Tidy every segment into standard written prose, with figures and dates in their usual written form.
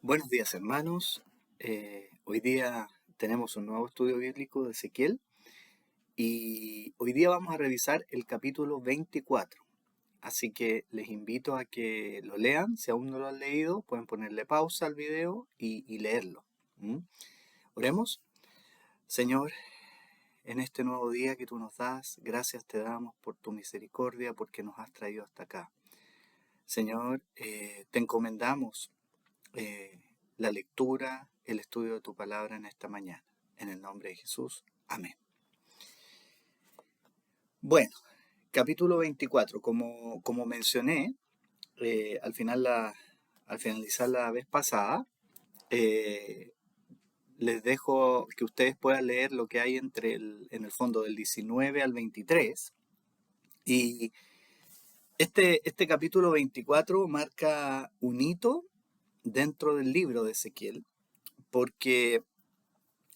Buenos días, hermanos. Hoy día tenemos un nuevo estudio bíblico de Ezequiel y hoy día vamos a revisar el capítulo 24. Así que les invito a que lo lean. Si aún no lo han leído, pueden ponerle pausa al video y leerlo. ¿Mm? Oremos. Señor, en este nuevo día que tú nos das, gracias te damos por tu misericordia, porque nos has traído hasta acá. Señor, te encomendamos la lectura, el estudio de tu palabra en esta mañana. En el nombre de Jesús. Amén. Bueno, capítulo 24. Como mencioné al finalizar la vez pasada, les dejo que ustedes puedan leer lo que hay en el fondo del 19 al 23. Y este capítulo 24 marca un hito dentro del libro de Ezequiel, porque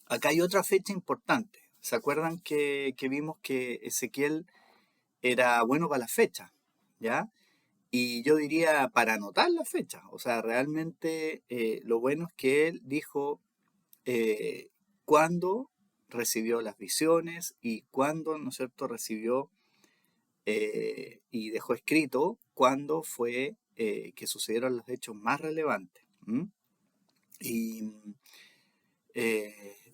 acá hay otra fecha importante. ¿Se acuerdan que vimos que Ezequiel era bueno para las fechas? ¿Ya? Y yo diría para anotar las fechas. O sea, realmente lo bueno es que él dijo cuándo recibió las visiones y cuándo, ¿no es cierto?, recibió y dejó escrito cuándo fue que sucedieron los hechos más relevantes. ¿M? Y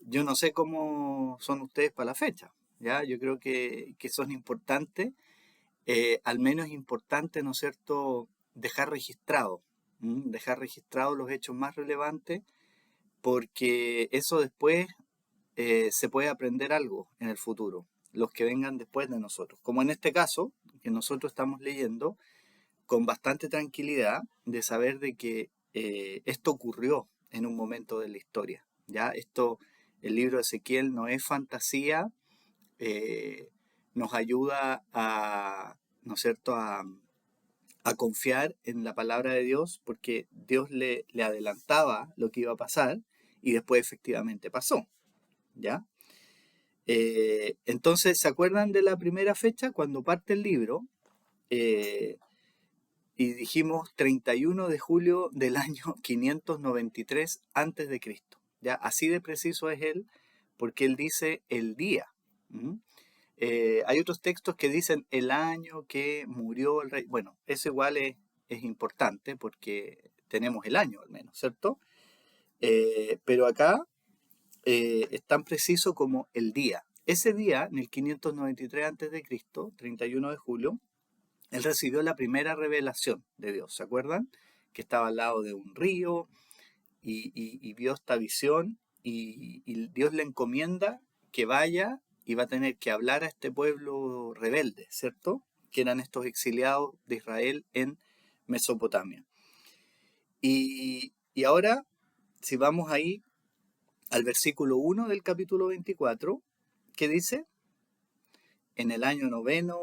yo no sé cómo son ustedes para la fecha, ¿ya? Yo creo que son importantes, al menos es importante, ¿no es cierto?, dejar registrado, dejar registrados los hechos más relevantes, porque eso después se puede aprender algo en el futuro, los que vengan después de nosotros, como en este caso, que nosotros estamos leyendo con bastante tranquilidad de saber de que esto ocurrió en un momento de la historia, ¿ya? El libro de Ezequiel no es fantasía, eh, nos ayuda a, ¿no es cierto?, a confiar en la palabra de Dios, porque Dios le adelantaba lo que iba a pasar y después efectivamente pasó, ¿ya? Entonces, ¿se acuerdan de la primera fecha? Cuando parte el libro, eh, y dijimos 31 de julio del año 593 antes de Cristo. ¿Ya? Así de preciso es él, porque él dice el día. ¿Mm? Hay otros textos que dicen el año que murió el rey. Bueno, eso igual es importante porque tenemos el año al menos, ¿cierto? Pero acá es tan preciso como el día. Ese día, en el 593 antes de Cristo, 31 de julio, él recibió la primera revelación de Dios. ¿Se acuerdan? Que estaba al lado de un río y vio esta visión y Dios le encomienda que vaya y va a tener que hablar a este pueblo rebelde, ¿cierto? Que eran estos exiliados de Israel en Mesopotamia. Y ahora, si vamos ahí al versículo 1 del capítulo 24, ¿qué dice? En el año noveno,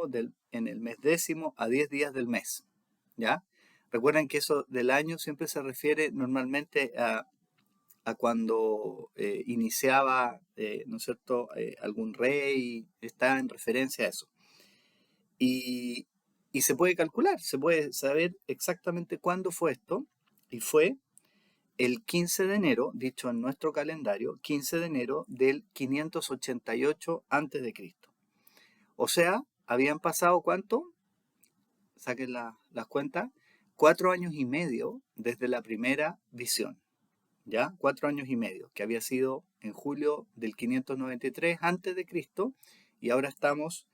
en el mes décimo, a 10 días del mes. ¿Ya? Recuerden que eso del año siempre se refiere normalmente a cuando iniciaba, ¿no es cierto?, algún rey, está en referencia a eso. Y, y se puede calcular, se puede saber exactamente cuándo fue esto, y fue el 15 de enero, dicho en nuestro calendario, 15 de enero del 588 antes de Cristo. O sea, habían pasado ¿cuánto? Saquen las cuentas. 4 años y medio desde la primera visión. ¿Ya? 4 años y medio, que había sido en julio del 593 antes de Cristo, y ahora estamos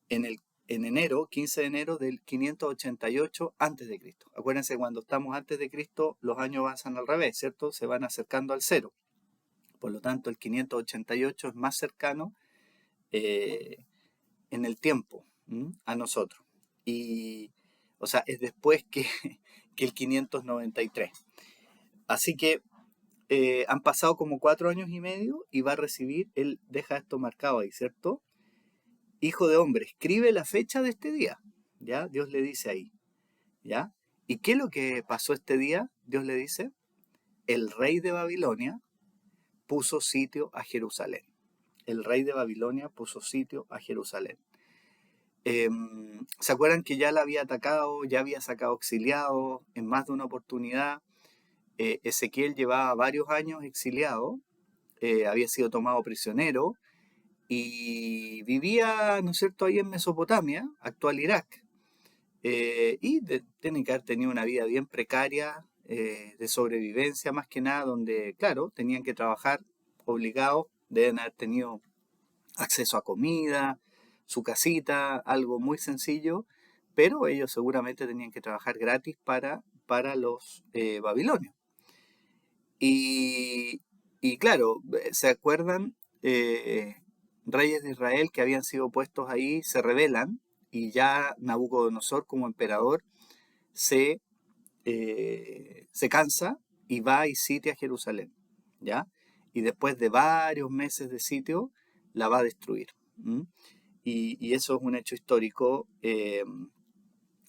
en enero, 15 de enero del 588 antes de Cristo. Acuérdense, cuando estamos antes de Cristo, los años avanzan al revés, ¿cierto? Se van acercando al cero. Por lo tanto, el 588 es más cercano en el tiempo a nosotros. Y, o sea, es después que el 593. Así que han pasado como 4 años y medio y va a recibir, él deja esto marcado ahí, ¿cierto? Hijo de hombre, escribe la fecha de este día, ¿ya? Dios le dice ahí, ¿ya? ¿Y qué es lo que pasó este día? Dios le dice, el rey de Babilonia puso sitio a Jerusalén. El rey de Babilonia puso sitio a Jerusalén. ¿Se acuerdan que ya la había atacado, ya había sacado exiliados en más de una oportunidad? Ezequiel llevaba varios años exiliado, había sido tomado prisionero y vivía, ¿no es cierto?, ahí en Mesopotamia, actual Irak. Tienen que haber tenido una vida bien precaria, de sobrevivencia más que nada, donde, claro, tenían que trabajar obligados, deben haber tenido acceso a comida, su casita, algo muy sencillo, pero ellos seguramente tenían que trabajar gratis para los babilonios. Y, y claro, ¿se acuerdan? Reyes de Israel que habían sido puestos ahí se rebelan y ya Nabucodonosor como emperador se, se cansa y va y sitia Jerusalén, ¿ya? Y después de varios meses de sitio la va a destruir. ¿M? Y eso es un hecho histórico.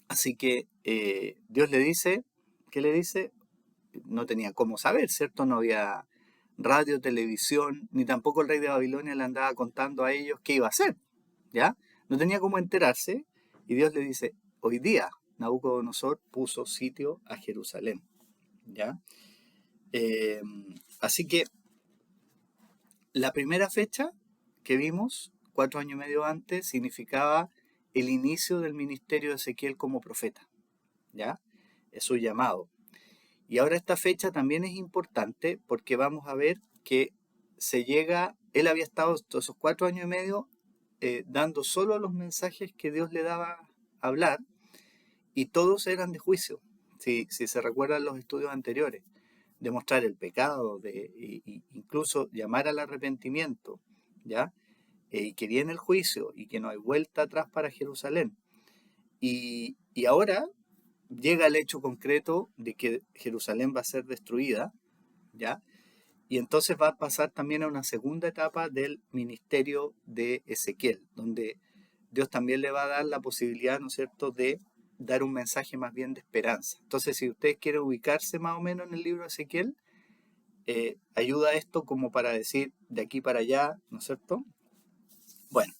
Así que Dios le dice, ¿qué le dice? No tenía cómo saber, ¿cierto? No había radio, televisión, ni tampoco el rey de Babilonia le andaba contando a ellos qué iba a hacer, ¿ya? No tenía cómo enterarse y Dios le dice, hoy día Nabucodonosor puso sitio a Jerusalén, ¿ya? Eh, Así que la primera fecha que vimos, 4 años y medio antes, significaba el inicio del ministerio de Ezequiel como profeta, ¿ya? Es su llamado. Y ahora esta fecha también es importante porque vamos a ver que él había estado todos esos 4 años y medio dando solo los mensajes que Dios le daba a hablar y todos eran de juicio, si se recuerdan los estudios anteriores, de mostrar el pecado, incluso llamar al arrepentimiento, ¿ya? Y que viene el juicio y que no hay vuelta atrás para Jerusalén. Y ahora llega el hecho concreto de que Jerusalén va a ser destruida, ¿ya? Y entonces va a pasar también a una segunda etapa del ministerio de Ezequiel, donde Dios también le va a dar la posibilidad, ¿no es cierto?, de dar un mensaje más bien de esperanza. Entonces, si ustedes quieren ubicarse más o menos en el libro de Ezequiel, ayuda esto como para decir de aquí para allá, ¿no es cierto? Bueno,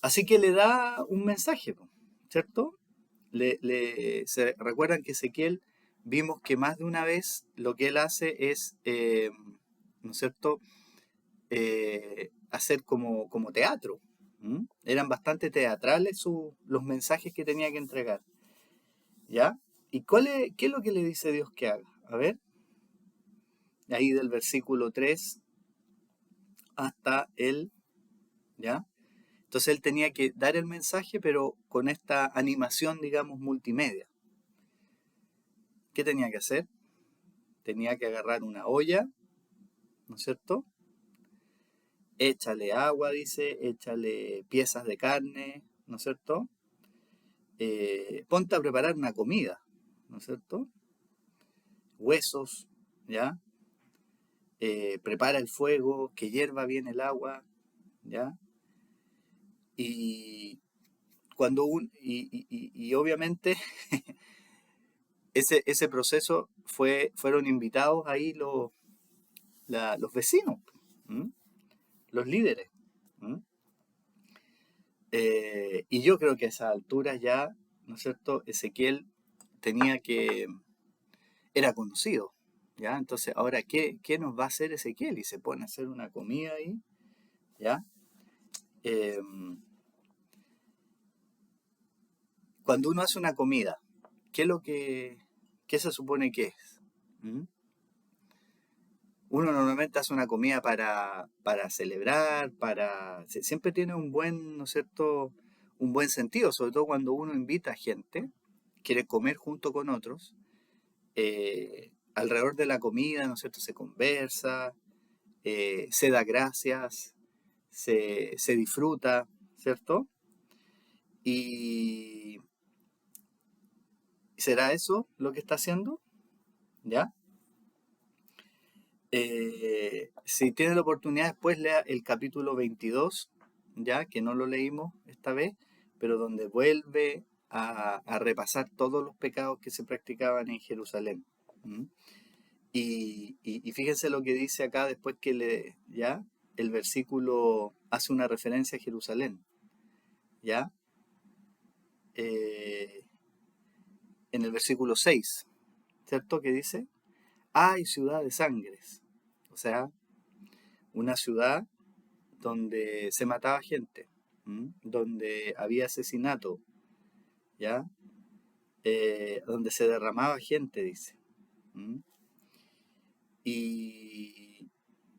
así que le da un mensaje, ¿cierto? Se recuerdan que Ezequiel vimos que más de una vez lo que él hace es, ¿no es cierto?, hacer como teatro. ¿M? Eran bastante teatrales los mensajes que tenía que entregar. ¿Ya? ¿Y qué es lo que le dice Dios que haga? A ver, ahí del versículo 3 hasta ¿ya? Entonces él tenía que dar el mensaje, pero con esta animación, digamos, multimedia. ¿Qué tenía que hacer? Tenía que agarrar una olla, ¿no es cierto? Échale agua, dice, échale piezas de carne, ¿no es cierto? Ponte a preparar una comida, ¿no es cierto? Huesos, ¿ya? Prepara el fuego, que hierva bien el agua, ¿ya? Y cuando y obviamente ese proceso fueron invitados ahí los vecinos, ¿m? Los líderes. ¿M? Y yo creo que a esas alturas ya, ¿no es cierto? Ezequiel era conocido, ¿ya? Entonces, ahora, ¿qué nos va a hacer Ezequiel? Y se pone a hacer una comida ahí, ¿ya? Eh, Cuando uno hace una comida, ¿qué se supone que es? ¿Mm? Uno normalmente hace una comida para celebrar, siempre tiene un buen, ¿no es cierto?, un buen sentido, sobre todo cuando uno invita a gente, quiere comer junto con otros, alrededor de la comida, ¿no es cierto?, se conversa, se da gracias, se disfruta, ¿cierto? Y ¿será eso lo que está haciendo? ¿Ya? Si tiene la oportunidad, después lea el capítulo 22, ya que no lo leímos esta vez, pero donde vuelve a repasar todos los pecados que se practicaban en Jerusalén. ¿Mm? Y fíjense lo que dice acá después ya, el versículo hace una referencia a Jerusalén, ¿ya? En el versículo 6, ¿cierto? Que dice, ¡ay, ciudad de sangres! O sea, una ciudad donde se mataba gente, donde había asesinato, ¿ya? Donde se derramaba gente, dice. ¿Mm? Y,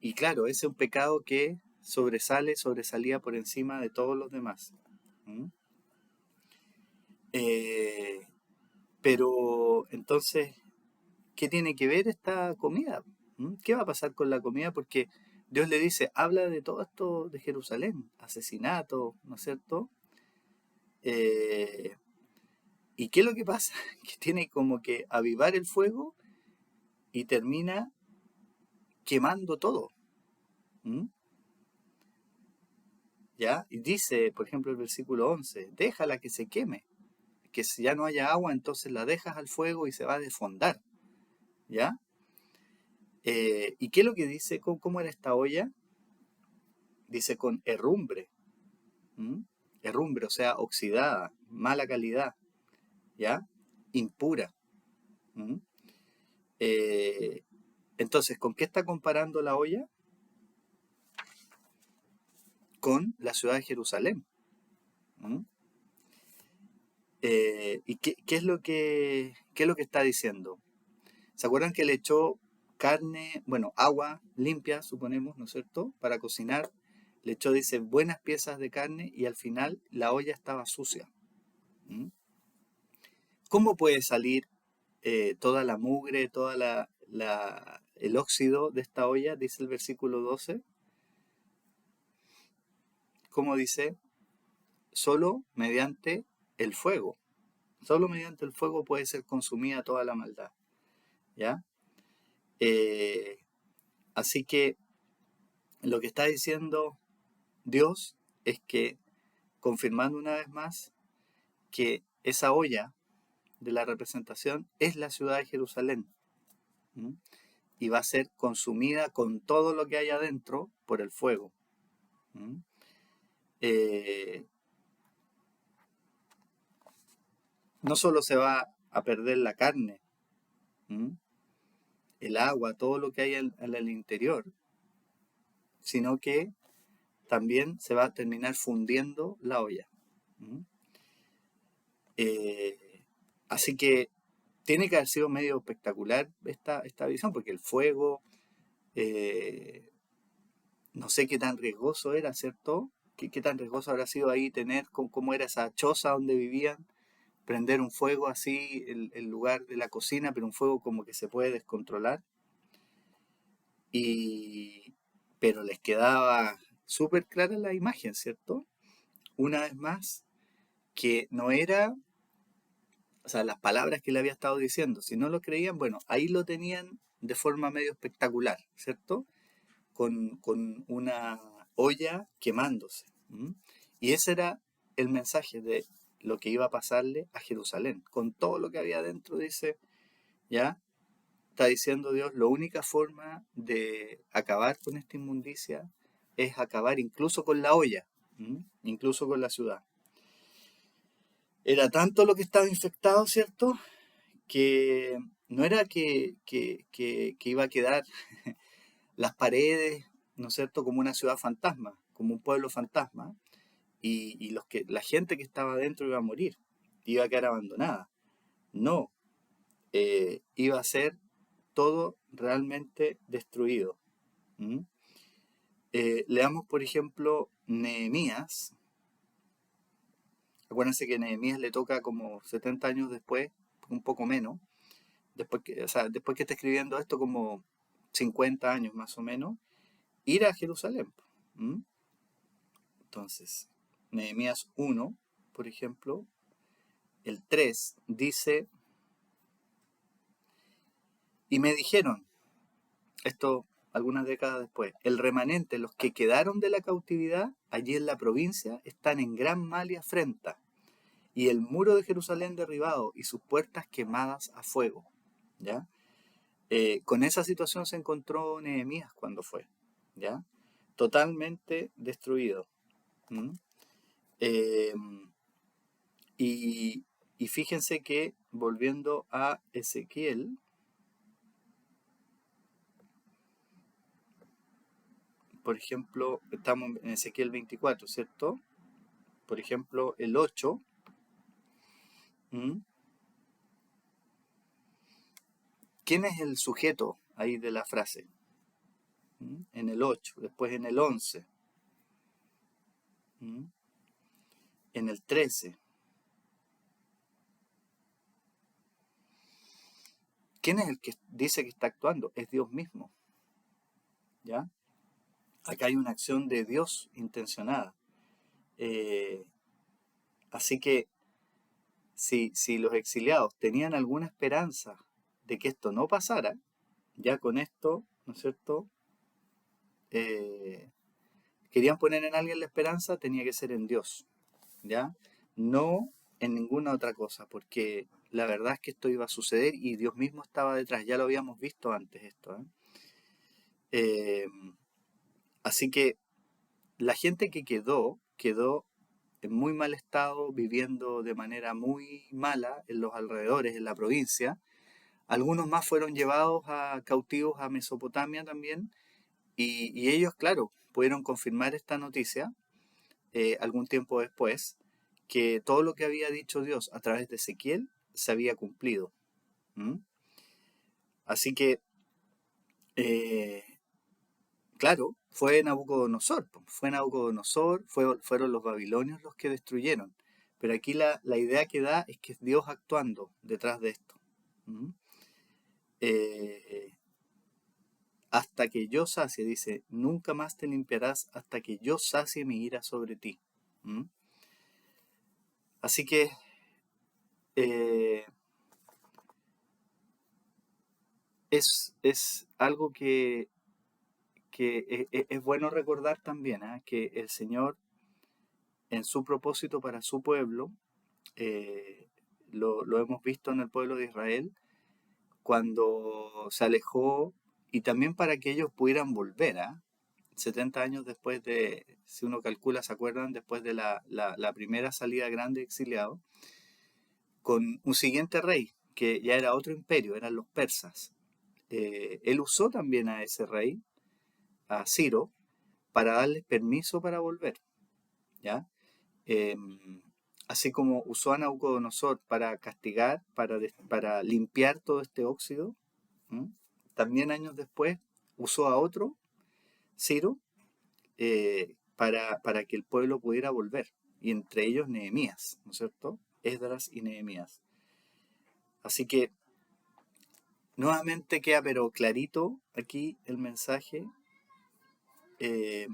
y claro, ese es un pecado que sobresalía por encima de todos los demás. ¿Mm? Eh, pero entonces, ¿qué tiene que ver esta comida? ¿Qué va a pasar con la comida? Porque Dios le dice, habla de todo esto de Jerusalén, asesinato, ¿no es cierto? Eh, ¿Y qué es lo que pasa? Que tiene como que avivar el fuego y termina quemando todo. ¿Mm? ¿Ya? Y dice, por ejemplo, el versículo 11, déjala que se queme, que si ya no haya agua, entonces la dejas al fuego y se va a desfondar. ¿Ya? ¿Y qué es lo que dice? ¿Cómo era esta olla? Dice con herrumbre. ¿Mm? Herrumbre, o sea, oxidada, mala calidad, ¿ya? Impura. ¿Mm? Eh, entonces, ¿con qué está comparando la olla? Con la ciudad de Jerusalén. ¿Mm? ¿Y qué es lo que está diciendo? ¿Se acuerdan que le echó carne, bueno, agua limpia, suponemos, ¿no es cierto?, para cocinar? Le echó, dice, buenas piezas de carne y al final la olla estaba sucia. ¿Mm? ¿Cómo puede salir toda la mugre, el óxido de esta olla? Dice el versículo 12. ¿Cómo dice? Solo mediante el fuego. Solo mediante el fuego puede ser consumida toda la maldad. ¿Ya? Eh, Así que lo que está diciendo Dios es que, confirmando una vez más, que esa olla de la representación es la ciudad de Jerusalén. ¿Mm? Y va a ser consumida con todo lo que hay adentro por el fuego. ¿Mm? Eh, no solo se va a perder la carne, ¿Mm? el agua, todo lo que hay en el interior, sino que también se va a terminar fundiendo la olla. ¿Mm? Eh, Así que tiene que haber sido medio espectacular esta visión, porque el fuego, eh, no sé qué tan riesgoso era, ¿cierto? ¿Qué tan riesgoso habrá sido ahí tener, cómo era esa choza donde vivían, prender un fuego así, el lugar de la cocina, pero un fuego como que se puede descontrolar? Y, pero les quedaba súper clara la imagen, ¿cierto? Una vez más, que no era, o sea, las palabras que le había estado diciendo, si no lo creían, bueno, ahí lo tenían de forma medio espectacular, ¿cierto? Con una olla quemándose. ¿M? Y ese era el mensaje de lo que iba a pasarle a Jerusalén. Con todo lo que había dentro, dice, ya, está diciendo Dios, la única forma de acabar con esta inmundicia es acabar incluso con la olla, incluso con la ciudad. Era tanto lo que estaba infectado, ¿cierto? Que no era que iba a quedar las paredes, ¿no es cierto?, como una ciudad fantasma, como un pueblo fantasma, y la gente que estaba adentro iba a morir, iba a quedar abandonada. No, iba a ser todo realmente destruido. ¿Mm? Leamos, por ejemplo, Nehemías. Acuérdense que Nehemías le toca como 70 años después, un poco menos, después que está escribiendo esto, como 50 años más o menos, ir a Jerusalén. ¿Mm? Entonces, Nehemías 1, por ejemplo, el 3 dice, y me dijeron, esto algunas décadas después, el remanente, los que quedaron de la cautividad allí en la provincia, están en gran mal y afrenta, y el muro de Jerusalén derribado y sus puertas quemadas a fuego. ¿Ya? Con esa situación se encontró Nehemías cuando fue, ¿ya? Totalmente destruido. ¿Mm? Eh, y, y fíjense que, volviendo a Ezequiel, por ejemplo, estamos en Ezequiel 24, ¿cierto? Por ejemplo, el 8. ¿Mm? ¿Quién es el sujeto ahí de la frase? ¿Mm? En el 8, después en el 11, ¿Mm? En el 13. ¿Quién es el que dice que está actuando? Es Dios mismo, ¿ya? Acá hay una acción de Dios intencionada. Eh, Así que si los exiliados tenían alguna esperanza de que esto no pasara, ya con esto, ¿no es cierto? Eh, Querían poner en alguien la esperanza, tenía que ser en Dios, ¿ya? No en ninguna otra cosa, porque la verdad es que esto iba a suceder y Dios mismo estaba detrás, ya lo habíamos visto antes esto, ¿eh? Eh, Así que la gente que quedó en muy mal estado, viviendo de manera muy mala en los alrededores, en la provincia. Algunos más fueron llevados a cautivos a Mesopotamia también, y ellos, claro, pudieron confirmar esta noticia algún tiempo después, que todo lo que había dicho Dios a través de Ezequiel se había cumplido. ¿Mm? Así que, eh, claro, fueron los babilonios los que destruyeron. Pero aquí la idea que da es que es Dios actuando detrás de esto. ¿Mm? Eh, Hasta que yo sacie, dice, nunca más te limpiarás hasta que yo sacie mi ira sobre ti. ¿Mm? Así que eh, es algo que es bueno recordar también, ¿ah? Que el Señor, en su propósito para su pueblo, eh, lo hemos visto en el pueblo de Israel, cuando se alejó y también para que ellos pudieran volver, ¿ah? 70 años después de, si uno calcula, ¿se acuerdan? Después de la primera salida grande exiliado, con un siguiente rey, que ya era otro imperio, eran los persas. Él usó también a ese rey, a Ciro, para darles permiso para volver, ¿ya? Eh, Así como usó a Nabucodonosor para castigar, para limpiar todo este óxido, ¿m? También años después usó a otro, Ciro, para que el pueblo pudiera volver, y entre ellos Nehemías, ¿no es cierto? Esdras y Nehemías. Así que nuevamente queda pero clarito aquí el mensaje. eh,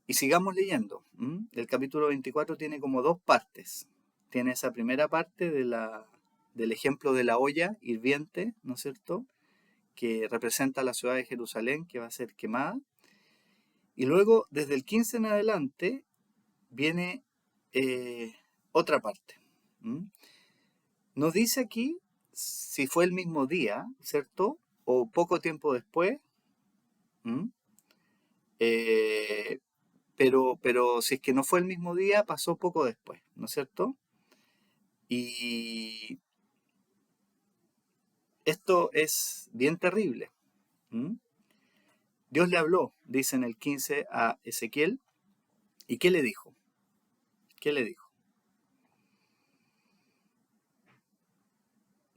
y sigamos leyendo. El capítulo 24 tiene como dos partes. Tiene esa primera parte del ejemplo de la olla hirviente, ¿no es cierto?, que representa la ciudad de Jerusalén, que va a ser quemada. Y luego, desde el 15 en adelante, viene otra parte. ¿Mm? Nos dice aquí si fue el mismo día, ¿cierto? O poco tiempo después. ¿Mm? Eh, pero si es que no fue el mismo día, pasó poco después, ¿no es cierto? Y esto es bien terrible. ¿Mm? Dios le habló, dice en el 15 a Ezequiel, ¿y qué le dijo? ¿Qué le dijo?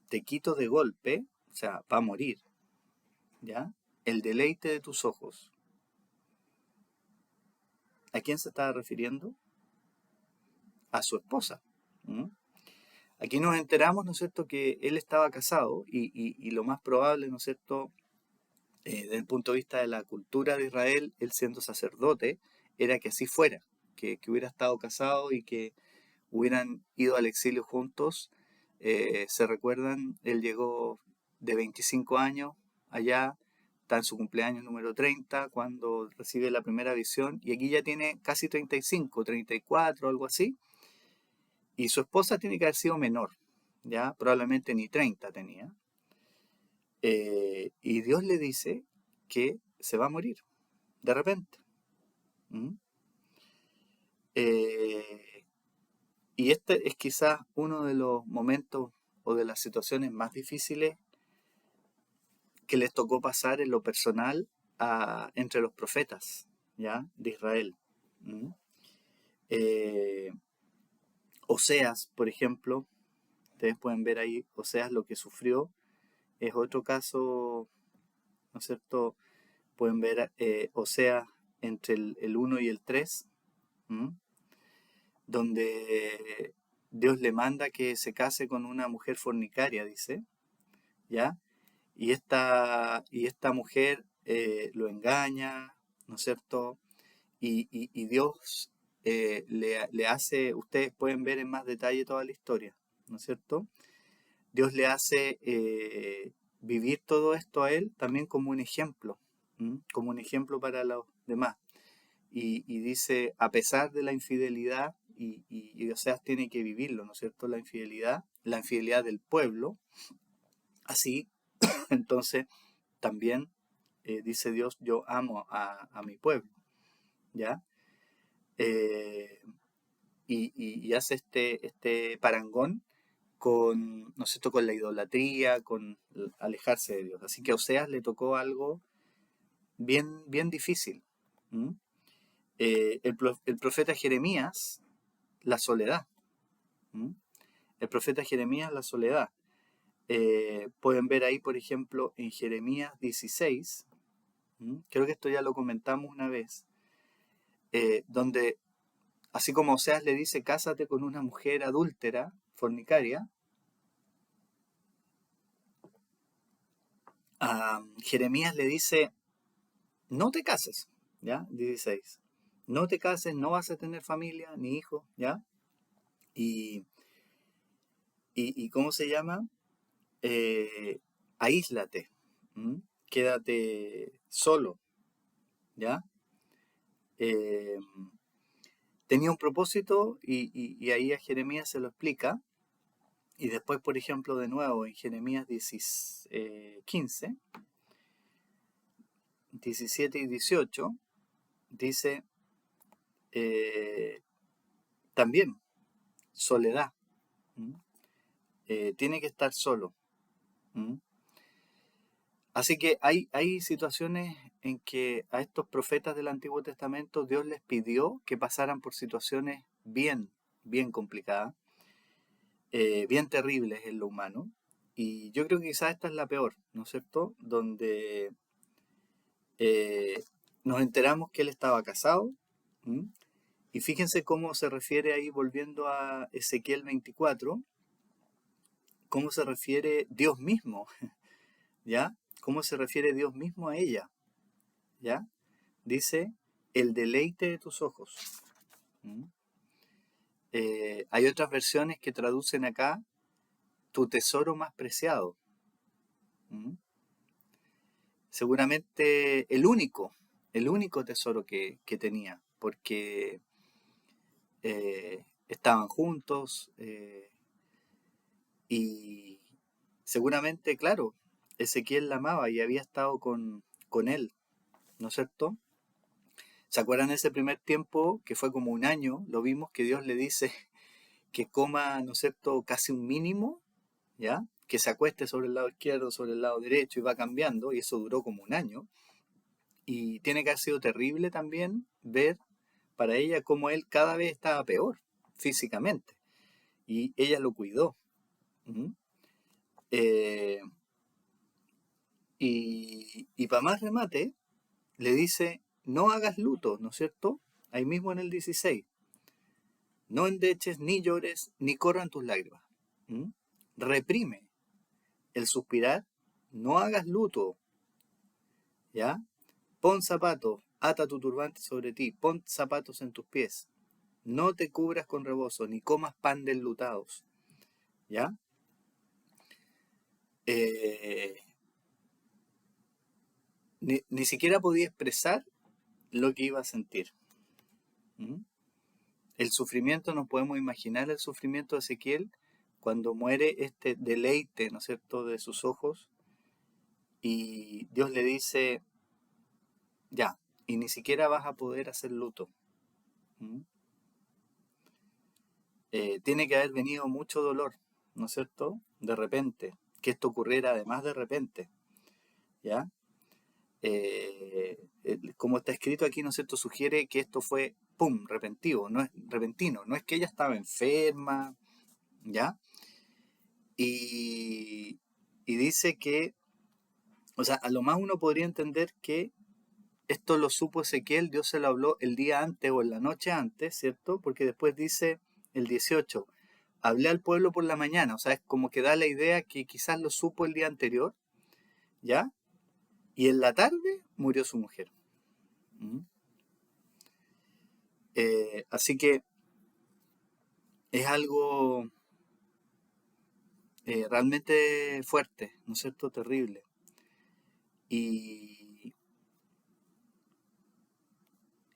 Te quito de golpe, o sea, va a morir, ¿ya? El deleite de tus ojos. ¿A quién se estaba refiriendo? A su esposa. ¿Mm? Aquí nos enteramos, ¿no es cierto?, que él estaba casado y lo más probable, ¿no es cierto?, desde el punto de vista de la cultura de Israel, él siendo sacerdote, era que así fuera, que hubiera estado casado y que hubieran ido al exilio juntos. ¿Se recuerdan? Él llegó de 25 años allá, está en su cumpleaños número 30, cuando recibe la primera visión, y aquí ya tiene casi 35, 34, algo así, y su esposa tiene que haber sido menor, ya probablemente ni 30 tenía. Y Dios le dice que se va a morir de repente. ¿Mm? Eh, y este es quizás uno de los momentos o de las situaciones más difíciles que les tocó pasar en lo personal entre los profetas, ¿ya? De Israel. ¿Mm? Oseas, por ejemplo, ustedes pueden ver ahí, Oseas lo que sufrió, es otro caso, ¿no es cierto? Pueden ver Oseas entre el 1 y el 3, donde Dios le manda que se case con una mujer fornicaria, dice, ¿ya? Y esta mujer lo engaña, ¿no es cierto? Y Dios le hace, ustedes pueden ver en más detalle toda la historia, ¿no es cierto? Dios le hace vivir todo esto a él también como un ejemplo, como un ejemplo para los demás. Y dice, a pesar de la infidelidad, y Oseas tiene que vivirlo, ¿no es cierto? La infidelidad del pueblo, así, entonces también dice Dios, yo amo a mi pueblo, ¿ya? Eh, y hace este parangón con, ¿no es cierto?, con la idolatría, con alejarse de Dios. Así que a Oseas le tocó algo bien, bien difícil. ¿Mm? El profeta Jeremías, la soledad. ¿Mm? El profeta Jeremías, la soledad. Pueden ver ahí, por ejemplo, en Jeremías 16, creo que esto ya lo comentamos una vez, donde, así como Oseas le dice, cásate con una mujer adúltera, fornicaria, a Jeremías le dice, no te cases, ¿ya? 16. No te cases, no vas a tener familia ni hijos, ¿ya? Y ¿cómo se llama? Aíslate, ¿m? Quédate solo, ¿ya? Eh, Tenía un propósito y ahí a Jeremías se lo explica. Y después, por ejemplo, de nuevo en Jeremías 15, 17 y 18, dice también soledad. ¿M? Tiene que estar solo. ¿M? Así que hay situaciones en que a estos profetas del Antiguo Testamento Dios les pidió que pasaran por situaciones bien, bien complicadas, bien terribles en lo humano. Y yo creo que quizás esta es la peor, ¿no es cierto? Donde eh, nos enteramos que él estaba casado. ¿M? Y fíjense cómo se refiere ahí, volviendo a Ezequiel 24, cómo se refiere Dios mismo, ¿ya? Cómo se refiere Dios mismo a ella, ¿ya? Dice, el deleite de tus ojos. ¿Mm? Hay otras versiones que traducen acá, tu tesoro más preciado. ¿Mm? Seguramente el único tesoro que tenía, porque estaban juntos y seguramente, claro, Ezequiel la amaba y había estado con él, ¿no es cierto? ¿Se acuerdan de ese primer tiempo que fue como un año? Lo vimos que Dios le dice que coma, ¿no es cierto?, casi un mínimo, ¿ya? Que se acueste sobre el lado izquierdo, sobre el lado derecho y va cambiando, y eso duró como un año. Y tiene que haber sido terrible también ver para ella cómo él cada vez estaba peor físicamente. Y ella lo cuidó. ¿Mm? Eh, y para más remate, le dice, no hagas luto, ¿no es cierto? Ahí mismo en el 16. No endeches, ni llores, ni corran tus lágrimas. ¿Mm? Reprime el suspirar, no hagas luto, ¿ya? Pon zapatos, ata tu turbante sobre ti, pon zapatos en tus pies. No te cubras con rebozo, ni comas pan de enlutados, ¿ya? Eh, ni siquiera podía expresar lo que iba a sentir. ¿Mm? El sufrimiento, no podemos imaginar el sufrimiento de Ezequiel cuando muere este deleite, ¿no es cierto?, de sus ojos, y Dios le dice, ya, y ni siquiera vas a poder hacer luto. ¿Mm? Tiene que haber venido mucho dolor, ¿no es cierto?, de repente, que esto ocurriera además de repente, ¿ya? como está escrito aquí, ¿no es cierto?, sugiere que esto fue, ¡pum!, repentino, no es que ella estaba enferma, ¿ya? Y, y dice que, o sea, a lo más uno podría entender que esto lo supo Ezequiel, Dios se lo habló el día antes o en la noche antes, ¿cierto? Porque después dice el 18, hablé al pueblo por la mañana, o sea, es como que da la idea que quizás lo supo el día anterior, ¿ya? Y en la tarde murió su mujer. ¿Mm? Así que es algo realmente fuerte, ¿no es cierto? Terrible. Y,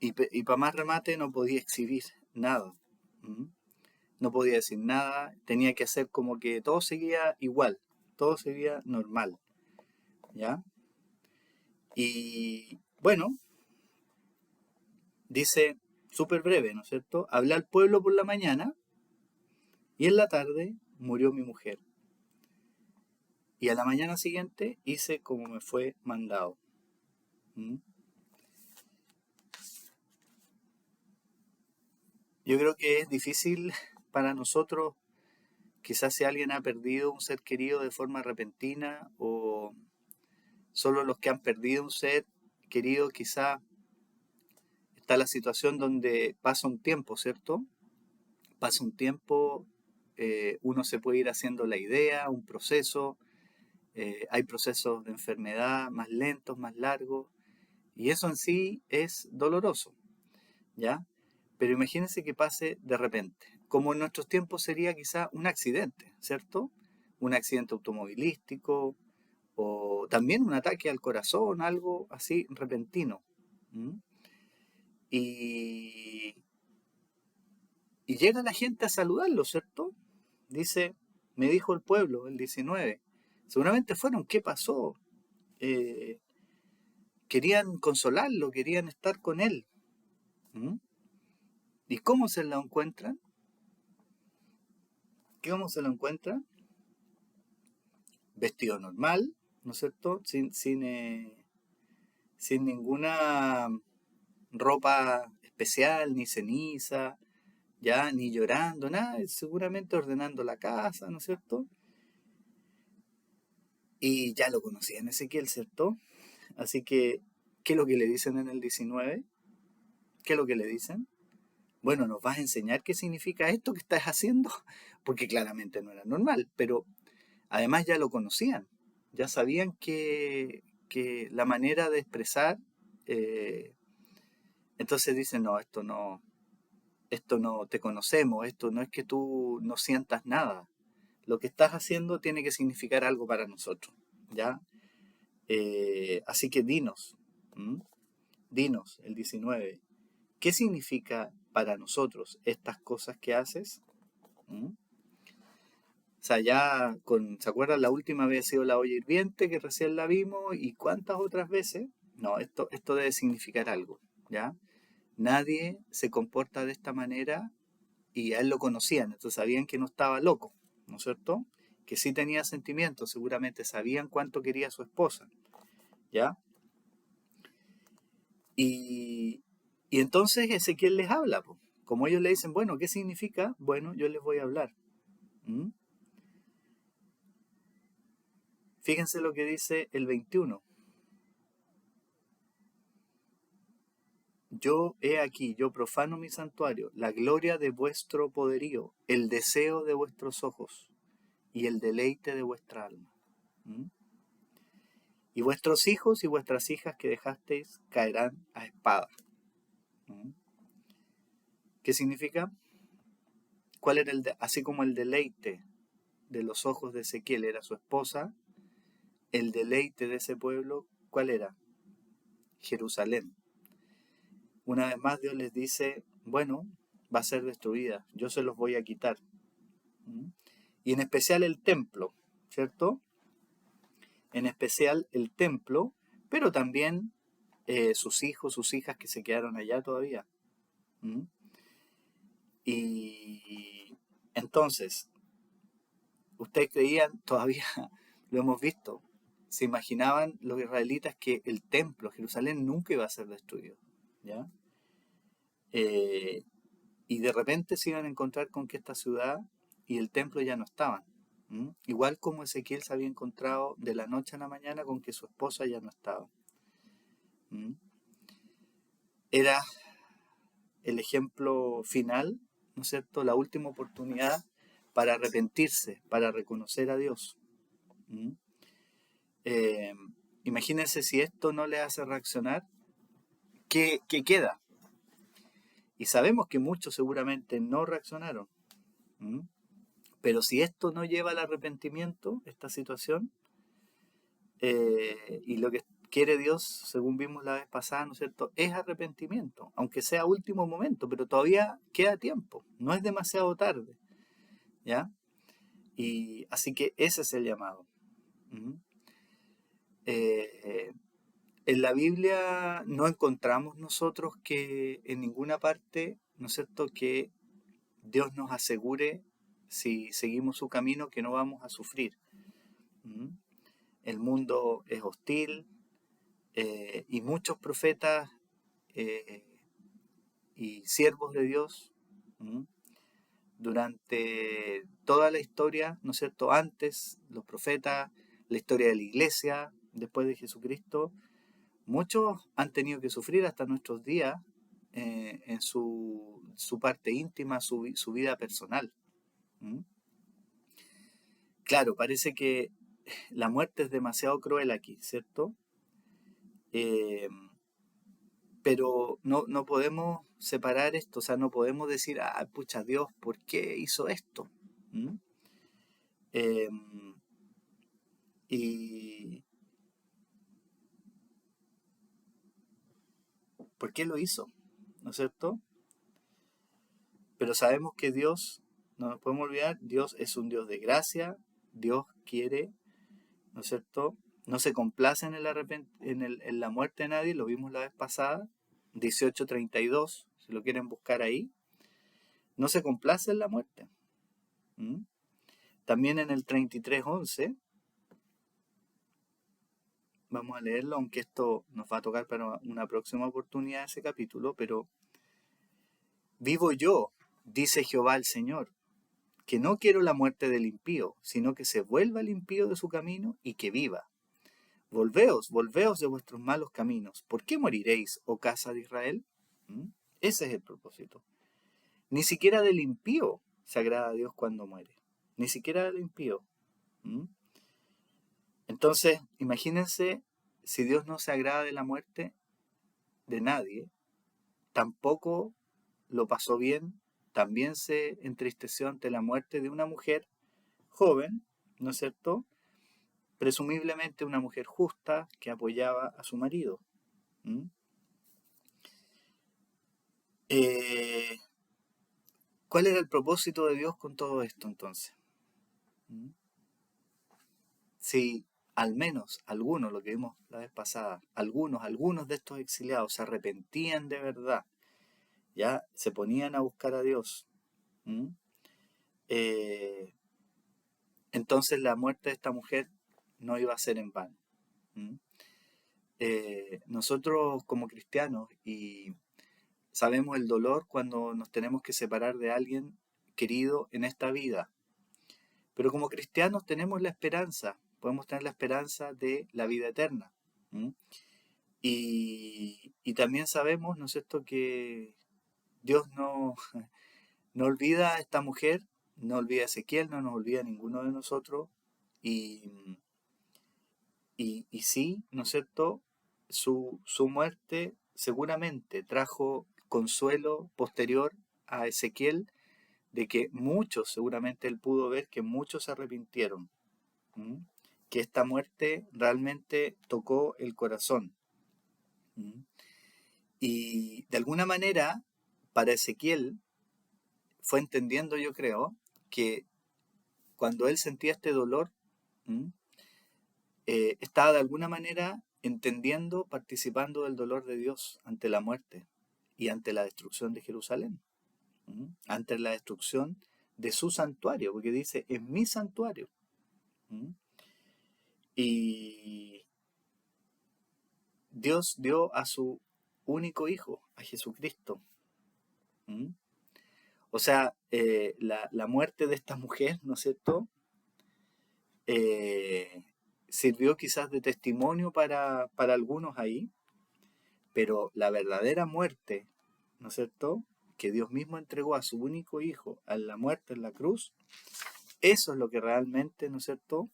y para más remate no podía exhibir nada. ¿Mm? No podía decir nada, tenía que hacer como que todo seguía igual, todo seguía normal, ¿ya? Y bueno, dice súper breve, ¿no es cierto? Hablé al pueblo por la mañana y en la tarde murió mi mujer. Y a la mañana siguiente hice como me fue mandado. ¿Mm? Yo creo que es difícil para nosotros, quizás si alguien ha perdido un ser querido de forma repentina o solo los que han perdido un ser querido, quizás está la situación donde pasa un tiempo, ¿cierto? Pasa un tiempo, uno se puede ir haciendo la idea, un proceso, hay procesos de enfermedad más lentos, más largos, y eso en sí es doloroso, ¿ya? Pero imagínense que pase de repente, como en nuestros tiempos sería quizá un accidente, ¿cierto? Un accidente automovilístico o también un ataque al corazón, algo así repentino. ¿Mm? Y, y llega la gente a saludarlo, ¿cierto? Dice, me dijo el pueblo, el 19. Seguramente fueron, ¿qué pasó? Eh, Querían consolarlo, querían estar con él. ¿Mm? ¿Y cómo se lo encuentran? ¿Cómo se lo encuentran? Vestido normal, ¿no es cierto? Sin ninguna ropa especial, ni ceniza, ya, ni llorando, nada, seguramente ordenando la casa, ¿no es cierto? Y ya lo conocían Ezequiel, ¿cierto? Así que, ¿qué es lo que le dicen en el 19? ¿Qué es lo que le dicen? Bueno, ¿nos vas a enseñar qué significa esto que estás haciendo? Porque claramente no era normal, pero además ya lo conocían, ya sabían que la manera de expresar, eh, entonces dicen, no, esto no te conocemos, esto no es que tú no sientas nada, lo que estás haciendo tiene que significar algo para nosotros, ¿ya? Así que dinos, ¿m? Dinos, el 19, ¿qué significa para nosotros estas cosas que haces? ¿Mm? O sea, ya ¿se acuerdan? La última vez ha sido la olla hirviente que recién la vimos y cuántas otras veces. No, esto debe significar algo, ¿ya? Nadie se comporta de esta manera y a él lo conocían, entonces sabían que no estaba loco, ¿no es cierto? Que sí tenía sentimientos, seguramente sabían cuánto quería a su esposa, ¿ya? Y, y entonces Ezequiel les habla, po. Como ellos le dicen, bueno, ¿qué significa? Bueno, yo les voy a hablar. ¿Mm? Fíjense lo que dice el 21. Yo he aquí, yo profano mi santuario, la gloria de vuestro poderío, el deseo de vuestros ojos y el deleite de vuestra alma. ¿Mm? Y vuestros hijos y vuestras hijas que dejasteis caerán a espada. ¿Mm? ¿Qué significa? ¿Cuál era así como el deleite de los ojos de Ezequiel era su esposa, el deleite de ese pueblo, ¿cuál era? Jerusalén. Una vez más Dios les dice, bueno, va a ser destruida, yo se los voy a quitar. ¿Mm? Y en especial el templo, ¿cierto? En especial el templo, pero también sus hijos, sus hijas que se quedaron allá todavía. ¿Mm? Y entonces, ustedes creían, todavía lo hemos visto, se imaginaban los israelitas que el templo, Jerusalén, nunca iba a ser destruido, ¿ya? Y de repente se iban a encontrar con que esta ciudad y el templo ya no estaban. Igual como Ezequiel se había encontrado de la noche a la mañana con que su esposa ya no estaba. ¿Mm? Era el ejemplo final, ¿no es cierto?, la última oportunidad para arrepentirse, para reconocer a Dios. ¿Mm? Eh, Imagínense si esto no le hace reaccionar, ¿qué queda? Y sabemos que muchos seguramente no reaccionaron. ¿Mm? Pero si esto no lleva al arrepentimiento, esta situación, y lo que quiere Dios, según vimos la vez pasada, ¿no es cierto?, es arrepentimiento, aunque sea último momento, pero todavía queda tiempo, no es demasiado tarde, ¿ya? Y así que ese es el llamado. ¿Mm? Eh, en la Biblia no encontramos nosotros que en ninguna parte, ¿no es cierto?, que Dios nos asegure, si seguimos su camino, que no vamos a sufrir. ¿Mm? El mundo es hostil, y muchos profetas eh, y siervos de Dios, ¿m? Durante toda la historia, ¿no es cierto? Antes, los profetas, la historia de la iglesia, después de Jesucristo, muchos han tenido que sufrir hasta nuestros días en su parte íntima, su vida personal. ¿M? Claro, parece que la muerte es demasiado cruel aquí, ¿cierto? Eh, pero no podemos separar esto, o sea, no podemos decir, ah, pucha Dios, ¿por qué hizo esto? ¿Mm? Eh, ¿Y por qué lo hizo? ¿No es cierto? Pero sabemos que Dios, no nos podemos olvidar, Dios es un Dios de gracia, Dios quiere, ¿no es cierto? No se complace en, en la muerte de nadie, lo vimos la vez pasada, 18:32, si lo quieren buscar ahí, no se complace en la muerte. ¿Mm? También en el 33:11, vamos a leerlo, aunque esto nos va a tocar para una próxima oportunidad ese capítulo, pero vivo yo, dice Jehová el Señor, que no quiero la muerte del impío, sino que se vuelva el impío de su camino y que viva. Volveos, volveos de vuestros malos caminos. ¿Por qué moriréis, oh casa de Israel? ¿Mm? Ese es el propósito. Ni siquiera del impío se agrada a Dios cuando muere. Ni siquiera del impío. ¿Mm? Entonces, imagínense si Dios no se agrada de la muerte de nadie, tampoco lo pasó bien, también se entristeció ante la muerte de una mujer joven, ¿no es cierto? Presumiblemente una mujer justa que apoyaba a su marido. ¿Mm? Eh, ¿Cuál era el propósito de Dios con todo esto entonces? ¿Mm? Si al menos algunos, lo que vimos la vez pasada, algunos de estos exiliados se arrepentían de verdad, ya se ponían a buscar a Dios, ¿Mm? eh, entonces la muerte de esta mujer no iba a ser en vano. ¿Mm? Nosotros como cristianos y sabemos el dolor cuando nos tenemos que separar de alguien querido en esta vida, pero como cristianos tenemos la esperanza, podemos tener la esperanza de la vida eterna. ¿Mm? Y también sabemos, ¿no es cierto?, que Dios no olvida a esta mujer, no olvida a Ezequiel, no nos olvida a ninguno de nosotros. Y, y sí, ¿no es cierto?, su muerte seguramente trajo consuelo posterior a Ezequiel de que muchos, seguramente él pudo ver que muchos se arrepintieron. ¿Mm? Que esta muerte realmente tocó el corazón. ¿Mm? Y de alguna manera, para Ezequiel, fue entendiendo, yo creo, que cuando él sentía este dolor, ¿m? Estaba de alguna manera entendiendo, participando del dolor de Dios ante la muerte y ante la destrucción de Jerusalén, ¿m? Ante la destrucción de su santuario, porque dice, es mi santuario. ¿M? Y Dios dio a su único hijo, a Jesucristo. ¿Mm? O sea, la muerte de esta mujer, ¿no es cierto? Eh, Sirvió quizás de testimonio para algunos ahí, pero la verdadera muerte, ¿no es cierto? Que Dios mismo entregó a su único hijo a la muerte en la cruz, eso es lo que realmente, ¿no es cierto?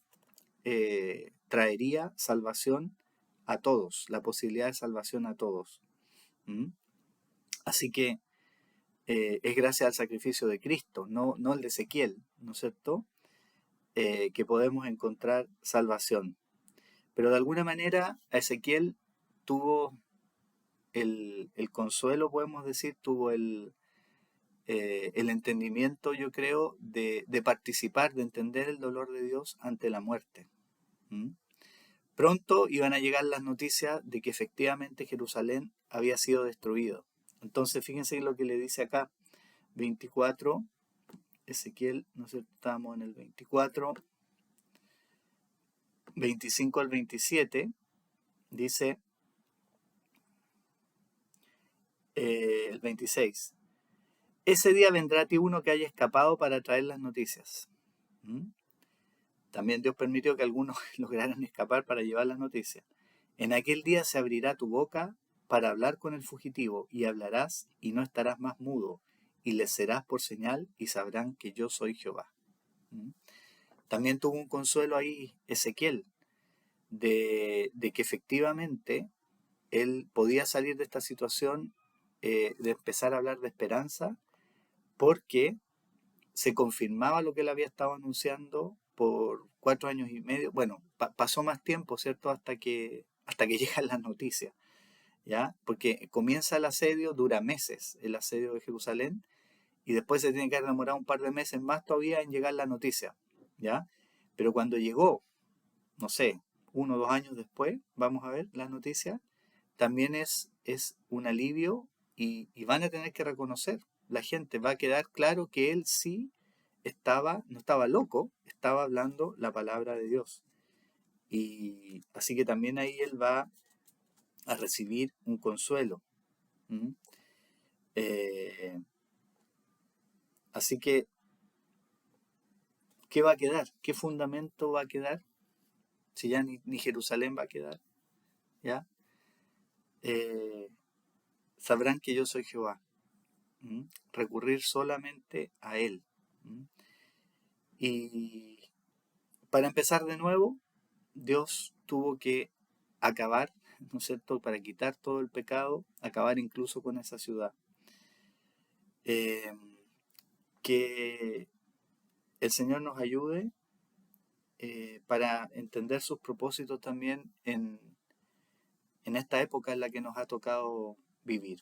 Traería salvación a todos, la posibilidad de salvación a todos. ¿Mm? Así que es gracias al sacrificio de Cristo, no el de Ezequiel, ¿no es cierto? Que podemos encontrar salvación. Pero de alguna manera Ezequiel tuvo el consuelo, podemos decir, tuvo el entendimiento, yo creo, de participar, de entender el dolor de Dios ante la muerte. ¿Mm? Pronto iban a llegar las noticias de que efectivamente Jerusalén había sido destruido. Entonces, fíjense lo que le dice acá, 24, Ezequiel, no sé, estamos en el 24, 25 al 27, dice el 26. Ese día vendrá a ti uno que haya escapado para traer las noticias. ¿Mm? También Dios permitió que algunos lograran escapar para llevar las noticias. En aquel día se abrirá tu boca para hablar con el fugitivo, y hablarás y no estarás más mudo, y les serás por señal y sabrán que yo soy Jehová. ¿Mm? También tuvo un consuelo ahí Ezequiel de que efectivamente él podía salir de esta situación, de empezar a hablar de esperanza, porque se confirmaba lo que él había estado anunciando por 4 años y medio. Bueno, pasó más tiempo, ¿cierto? Hasta que llegan las noticias, ¿ya? Porque comienza el asedio, dura meses el asedio de Jerusalén, y después se tiene que demorar un par de meses más todavía en llegar la noticia, ¿ya? Pero cuando llegó, no sé, 1 o 2 años después, vamos a ver la noticia, también es un alivio, y van a tener que reconocer, la gente va a quedar claro que él sí no estaba loco, estaba hablando la palabra de Dios. Y así que también ahí él va a recibir un consuelo. ¿Mm? Eh, Así que, ¿qué va a quedar? ¿Qué fundamento va a quedar? Si ya ni Jerusalén va a quedar, ¿ya? Eh, Sabrán que yo soy Jehová. ¿Mm? Recurrir solamente a Él. ¿Mm? Y para empezar de nuevo, Dios tuvo que acabar, ¿no es cierto?, para quitar todo el pecado, acabar incluso con esa ciudad. Eh, que el Señor nos ayude para entender sus propósitos también en esta época en la que nos ha tocado vivir.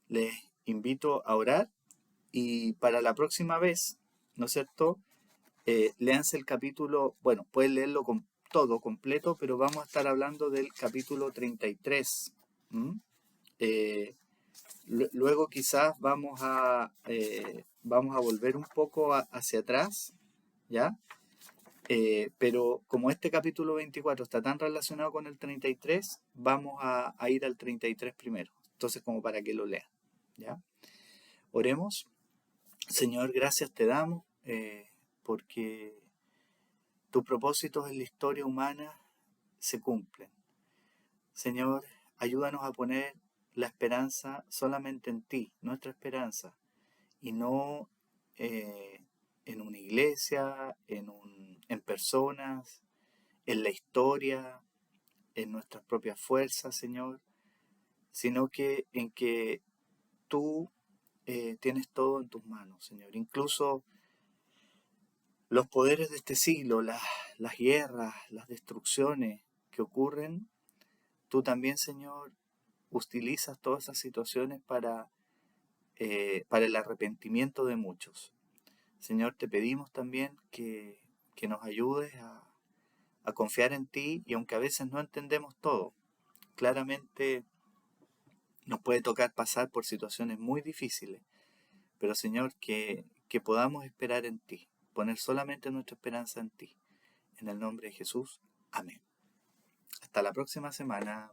Les invito a orar, y para la próxima vez, ¿no es cierto?, léanse el capítulo, bueno, pueden leerlo todo completo, pero vamos a estar hablando del capítulo 33. ¿Mm? Luego quizás vamos a volver un poco hacia atrás, ¿ya? Pero como este capítulo 24 está tan relacionado con el 33, vamos a ir al 33 primero. Entonces, como para que lo lean, ¿ya? Oremos. Señor, gracias te damos, porque tus propósitos en la historia humana se cumplen. Señor, ayúdanos a poner la esperanza solamente en ti, nuestra esperanza, y no en una iglesia, en personas, en la historia, en nuestras propias fuerzas, Señor, sino que en que tú tienes todo en tus manos, Señor. Incluso los poderes de este siglo, las guerras, las destrucciones que ocurren, tú también, Señor, utilizas todas esas situaciones para el arrepentimiento de muchos. Señor, te pedimos también que nos ayudes a confiar en ti, y aunque a veces no entendemos todo, claramente nos puede tocar pasar por situaciones muy difíciles, pero Señor, que podamos esperar en ti, poner solamente nuestra esperanza en ti. En el nombre de Jesús. Amén. Hasta la próxima semana.